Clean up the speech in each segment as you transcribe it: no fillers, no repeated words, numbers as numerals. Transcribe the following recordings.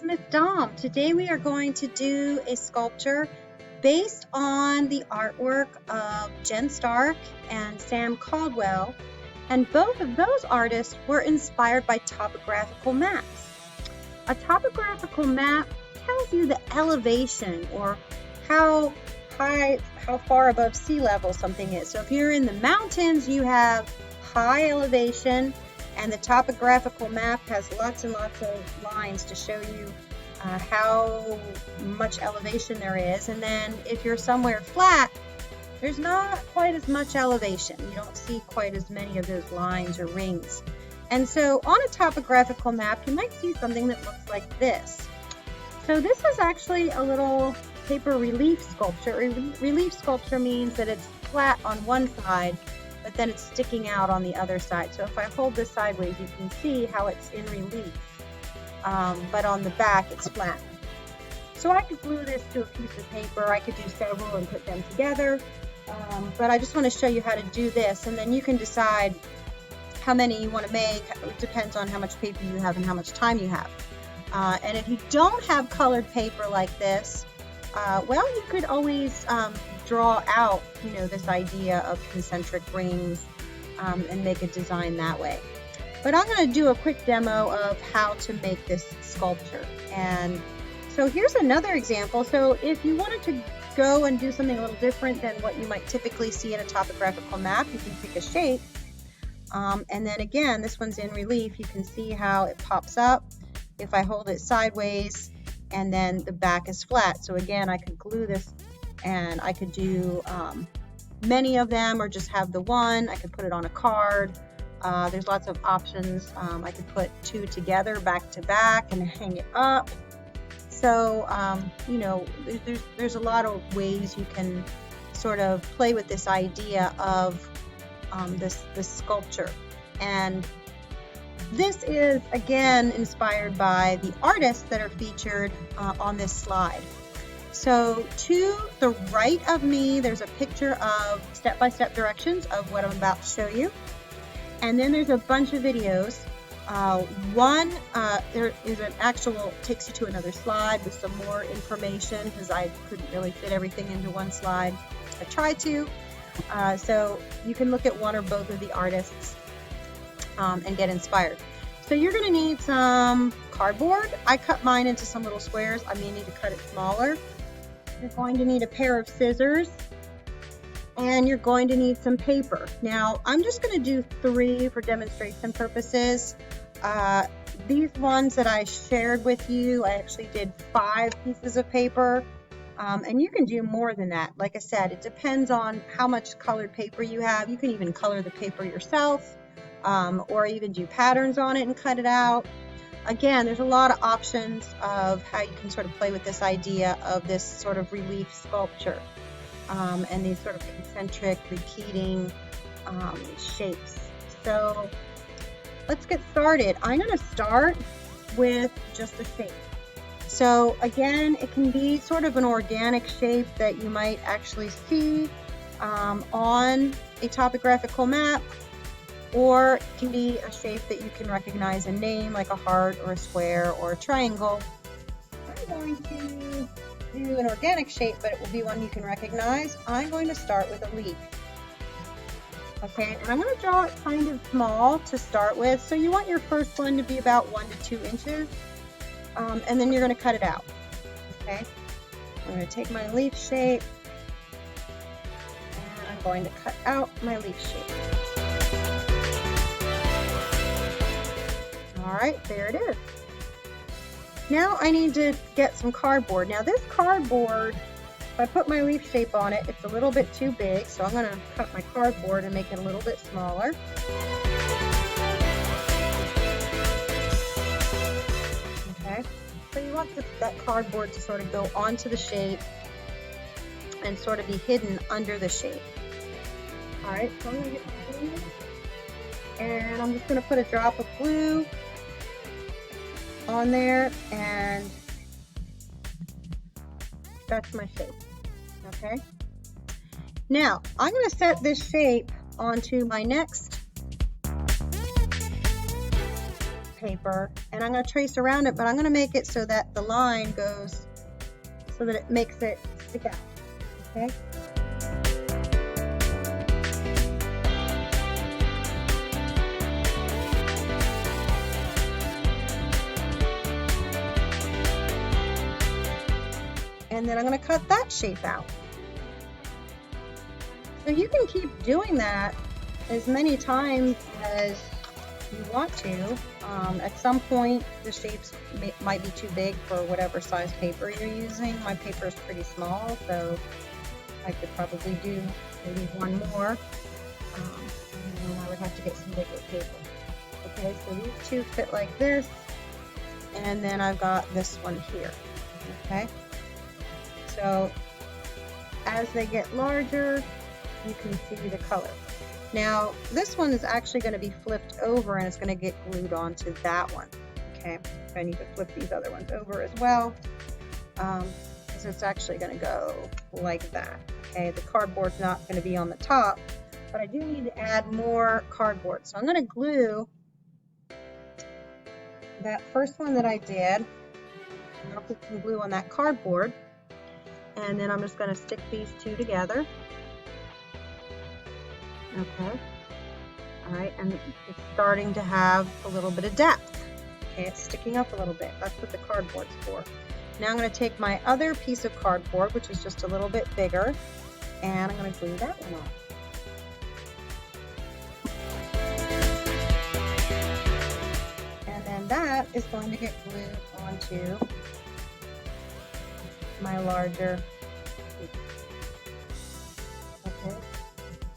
Miss Dom. Today we are going to do a sculpture based on the artwork of Jen Stark and Sam Caldwell, and both of those artists were inspired by topographical maps. A topographical map tells you the elevation or how far above sea level something is. So if you're in the mountains, you have high elevation, and the topographical map has lots and lots of lines to show you how much elevation there is. And then if you're somewhere flat, there's not quite as much elevation. You don't see quite as many of those lines or rings. And so on a topographical map, you might see something that looks like this. So this is actually a little paper relief sculpture. Relief sculpture means that it's flat on one side, but then it's sticking out on the other side. So if I hold this sideways, you can see how it's in relief, but on the back it's flat. So I could glue this to a piece of paper. I could do several and put them together, but I just want to show you how to do this, and then you can decide how many you want to make. It depends on how much paper you have and how much time you have. And if you don't have colored paper like this, well, you could always draw out, this idea of concentric rings and make a design that way. But I'm going to do a quick demo of how to make this sculpture. And so here's another example. So if you wanted to go and do something a little different than what you might typically see in a topographical map, you can pick a shape. And then again, this one's in relief. You can see how it pops up if I hold it sideways, and then the back is flat. So again, I could glue this, and I could do many of them or just have the one. I could put it on a card. There's lots of options. I could put two together back to back and hang it up. So there's a lot of ways you can sort of play with this idea of this sculpture. And this is again inspired by the artists that are featured on this slide. So to the right of me, there's a picture of step-by-step directions of what I'm about to show you. And then there's a bunch of videos. There is an actual, takes you to another slide with some more information because I couldn't really fit everything into one slide. I tried to. So you can look at one or both of the artists and get inspired. So you're going to need some cardboard. I cut mine into some little squares. I may need to cut it smaller. You're going to need a pair of scissors, and you're going to need some paper. Now, I'm just going to do 3 for demonstration purposes. These ones that I shared with you, I actually did 5 pieces of paper, and you can do more than that. Like I said, it depends on how much colored paper you have. You can even color the paper yourself, or even do patterns on it and cut it out. Again, there's a lot of options of how you can sort of play with this idea of this sort of relief sculpture and these sort of concentric repeating shapes. So let's get started. I'm going to start with just a shape. So again, it can be sort of an organic shape that you might actually see on a topographical map, or it can be a shape that you can recognize a name, like a heart or a square or a triangle. I'm going to do an organic shape, but it will be one you can recognize. I'm going to start with a leaf. Okay, and I'm going to draw it kind of small to start with. So you want your first one to be about 1 to 2 inches, and then you're going to cut it out. Okay, I'm going to take my leaf shape, and I'm going to cut out my leaf shape. All right, there it is. Now I need to get some cardboard. Now this cardboard, if I put my leaf shape on it, it's a little bit too big, so I'm going to cut my cardboard and make it a little bit smaller. Okay, so you want that cardboard to sort of go onto the shape and sort of be hidden under the shape. All right, so I'm going to get my glue, and I'm just going to put a drop of glue on there, and that's my shape. Okay, now I'm going to set this shape onto my next paper, and I'm going to trace around it, but I'm going to make it so that the line goes so that it makes it stick out, okay? And then I'm going to cut that shape out. So you can keep doing that as many times as you want to. At some point, the shapes might be too big for whatever size paper you're using. My paper is pretty small, so I could probably do maybe one more. And then I would have to get some bigger paper. Okay, so these two fit like this, and then I've got this one here. Okay, so as they get larger, you can see the color. Now, this one is actually going to be flipped over and it's going to get glued onto that one. Okay, so I need to flip these other ones over as well, because it's actually going to go like that. Okay, the cardboard's not going to be on the top, but I do need to add more cardboard. So I'm going to glue that first one that I did, and I'll put some glue on that cardboard, and then I'm just going to stick these two together. Okay, all right, and it's starting to have a little bit of depth. Okay, it's sticking up a little bit. That's what the cardboard's for. Now I'm going to take my other piece of cardboard, which is just a little bit bigger, and I'm going to glue that one on. And then that is going to get glued onto my larger piece. Okay.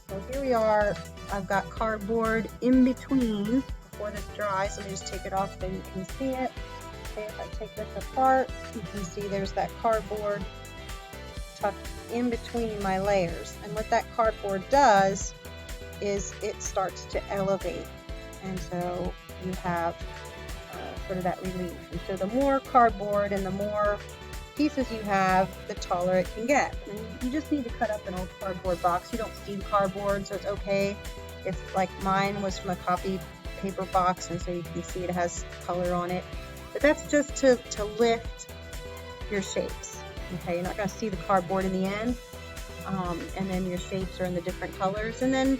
So here we are. I've got cardboard in between before this dries. Let me just take it off so you can see it. Okay, if I take this apart, you can see there's that cardboard tucked in between my layers. And what that cardboard does is it starts to elevate. And so you have sort of that relief. And so the more cardboard and the more pieces you have, the taller it can get. And you just need to cut up an old cardboard box. You don't see cardboard, so it's okay if, like mine was from a copy paper box, and so you can see it has color on it. But that's just to lift your shapes. Okay, you're not going to see the cardboard in the end, and then your shapes are in the different colors. And then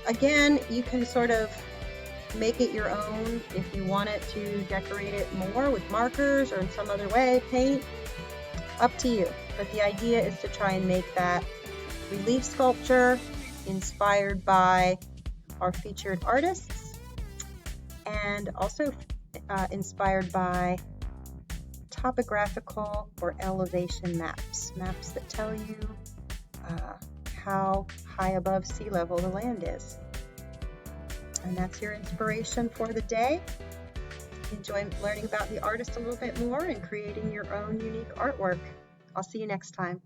again, you can sort of make it your own if you want it to decorate it more with markers or in some other way, paint. Up to you, but the idea is to try and make that relief sculpture inspired by our featured artists, and also inspired by topographical or elevation maps that tell you how high above sea level the land is. And that's your inspiration for the day. Enjoy learning about the artist a little bit more and creating your own unique artwork. I'll see you next time.